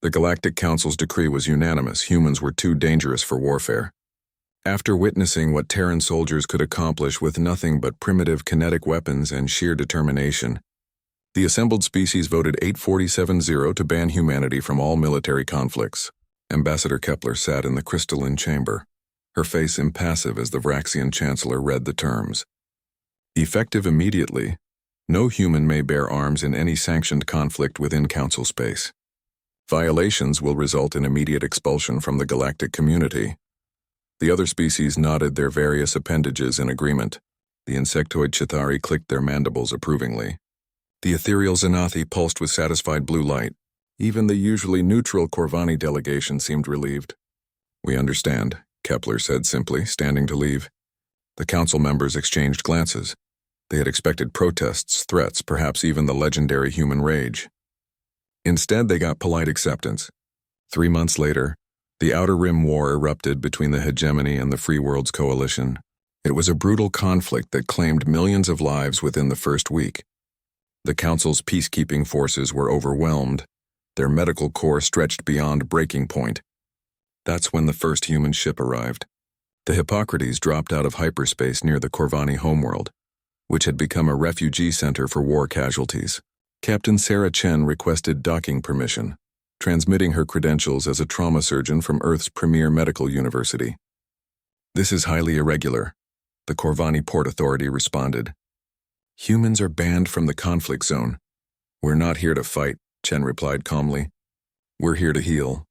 The Galactic Council's decree was unanimous: humans were too dangerous for warfare. After witnessing what Terran soldiers could accomplish with nothing but primitive kinetic weapons and sheer determination, the assembled species voted 847-0 to ban humanity from all military conflicts. Ambassador Kepler sat in the crystalline chamber, her face impassive as the Vraxian Chancellor read the terms. Effective immediately, no human may bear arms in any sanctioned conflict within Council space. Violations will result in immediate expulsion from the galactic community. The other species nodded their various appendages in agreement. The insectoid Chitauri clicked their mandibles approvingly. The ethereal Xanathi pulsed with satisfied blue light. Even the usually neutral Corvani delegation seemed relieved. "We understand," Kepler said simply, standing to leave. The council members exchanged glances. They had expected protests, threats, perhaps even the legendary human rage. Instead, they got polite acceptance. 3 months later, the Outer Rim War erupted between the hegemony and the Free Worlds Coalition. It was a brutal conflict that claimed millions of lives within the first week. The Council's peacekeeping forces were overwhelmed. Their medical corps stretched beyond breaking point. That's when the first human ship arrived. The Hippocrates dropped out of hyperspace near the Corvani homeworld, which had become a refugee center for war casualties. Captain Sarah Chen requested docking permission, transmitting her credentials as a trauma surgeon from Earth's premier medical university. "This is highly irregular," the Corvani Port Authority responded. "Humans are banned from the conflict zone." "We're not here to fight," Chen replied calmly. "We're here to heal."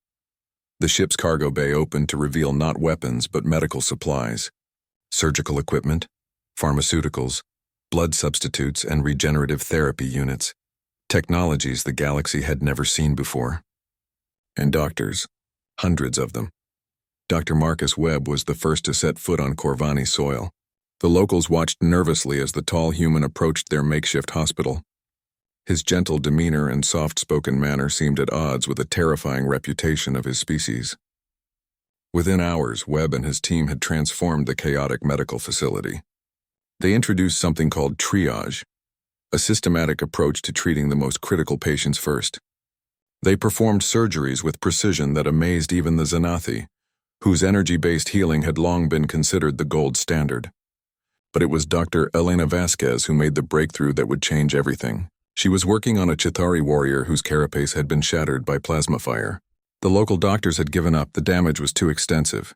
The ship's cargo bay opened to reveal not weapons but medical supplies, surgical equipment, pharmaceuticals, blood substitutes, and regenerative therapy units. Technologies the galaxy had never seen before. And doctors, hundreds of them. Dr. Marcus Webb was the first to set foot on Corvani soil. The locals watched nervously as the tall human approached their makeshift hospital. His gentle demeanor and soft-spoken manner seemed at odds with the terrifying reputation of his species. Within hours, Webb and his team had transformed the chaotic medical facility. They introduced something called triage, a systematic approach to treating the most critical patients first. They performed surgeries with precision that amazed even the Xanathi, whose energy-based healing had long been considered the gold standard. But it was Dr. Elena Vasquez who made the breakthrough that would change everything. She was working on a Chitauri warrior whose carapace had been shattered by plasma fire. The local doctors had given up; the damage was too extensive.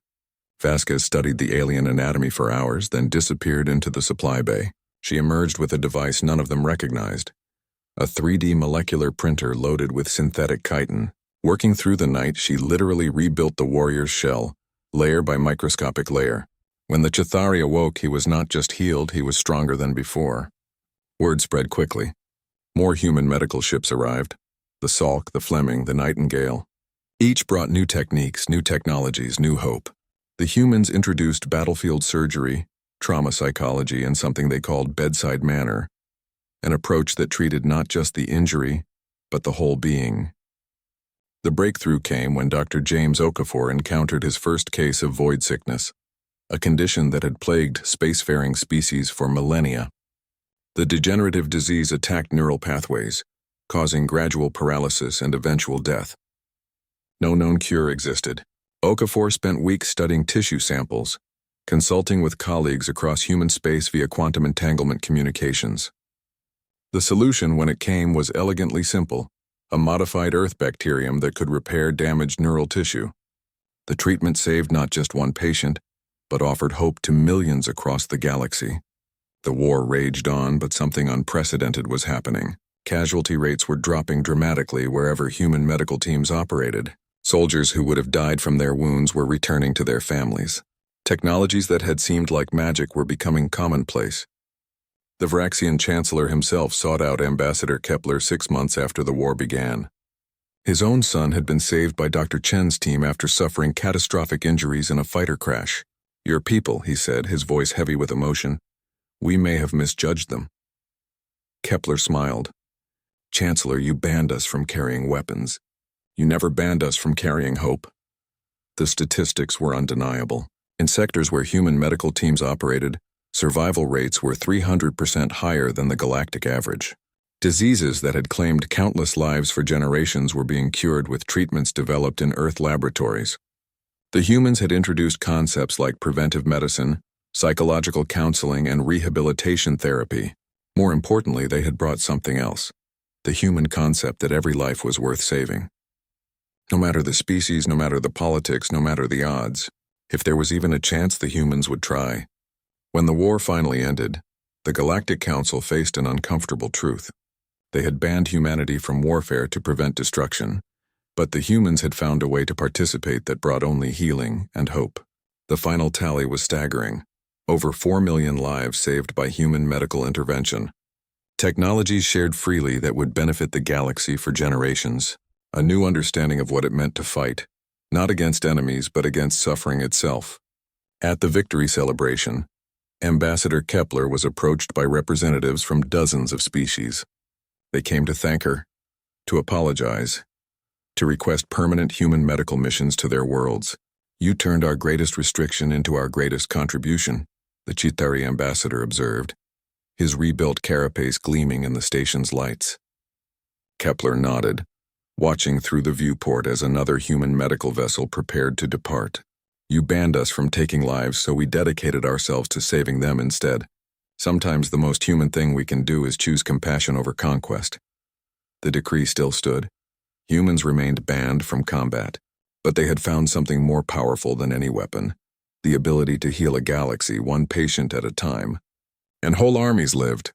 Vasquez studied the alien anatomy for hours, then disappeared into the supply bay. She emerged with a device none of them recognized, a 3D molecular printer loaded with synthetic chitin. Working through the night, she literally rebuilt the warrior's shell, layer by microscopic layer. When the Chitauri awoke, he was not just healed, he was stronger than before. Word spread quickly. More human medical ships arrived: the Salk, the Fleming, the Nightingale. Each brought new techniques, new technologies, new hope. The humans introduced battlefield surgery, trauma psychology, and something they called bedside manner, an approach that treated not just the injury, but the whole being. The breakthrough came when Dr. James Okafor encountered his first case of void sickness, a condition that had plagued spacefaring species for millennia. The degenerative disease attacked neural pathways, causing gradual paralysis and eventual death. No known cure existed. Okafor spent weeks studying tissue samples, consulting with colleagues across human space via quantum entanglement communications. The solution, when it came, was elegantly simple: a modified Earth bacterium that could repair damaged neural tissue. The treatment saved not just one patient, but offered hope to millions across the galaxy. The war raged on, but something unprecedented was happening. Casualty rates were dropping dramatically wherever human medical teams operated. Soldiers who would have died from their wounds were returning to their families. Technologies that had seemed like magic were becoming commonplace. The Vraxian Chancellor himself sought out Ambassador Kepler 6 months after the war began. His own son had been saved by Dr. Chen's team after suffering catastrophic injuries in a fighter crash. "Your people," he said, his voice heavy with emotion. "We may have misjudged them." Kepler smiled. "Chancellor, you banned us from carrying weapons. You never banned us from carrying hope." The statistics were undeniable. In sectors where human medical teams operated, survival rates were 300% higher than the galactic average. Diseases that had claimed countless lives for generations were being cured with treatments developed in Earth laboratories. The humans had introduced concepts like preventive medicine, psychological counseling, and rehabilitation therapy. More importantly, they had brought something else: the human concept that every life was worth saving. No matter the species, no matter the politics, no matter the odds, if there was even a chance, the humans would try. When the war finally ended, the Galactic Council faced an uncomfortable truth. They had banned humanity from warfare to prevent destruction, but the humans had found a way to participate that brought only healing and hope. The final tally was staggering: over 4 million lives saved by human medical intervention. Technologies shared freely that would benefit the galaxy for generations. A new understanding of what it meant to fight, not against enemies but against suffering itself. At the victory celebration, Ambassador Kepler was approached by representatives from dozens of species. They came to thank her, to apologize, to request permanent human medical missions to their worlds. "You turned our greatest restriction into our greatest contribution," the Chitauri ambassador observed, his rebuilt carapace gleaming in the station's lights. Kepler nodded, watching through the viewport as another human medical vessel prepared to depart. "You banned us from taking lives, so we dedicated ourselves to saving them instead. Sometimes the most human thing we can do is choose compassion over conquest." The decree still stood. Humans remained banned from combat, but they had found something more powerful than any weapon: the ability to heal a galaxy one patient at a time. And whole armies lived,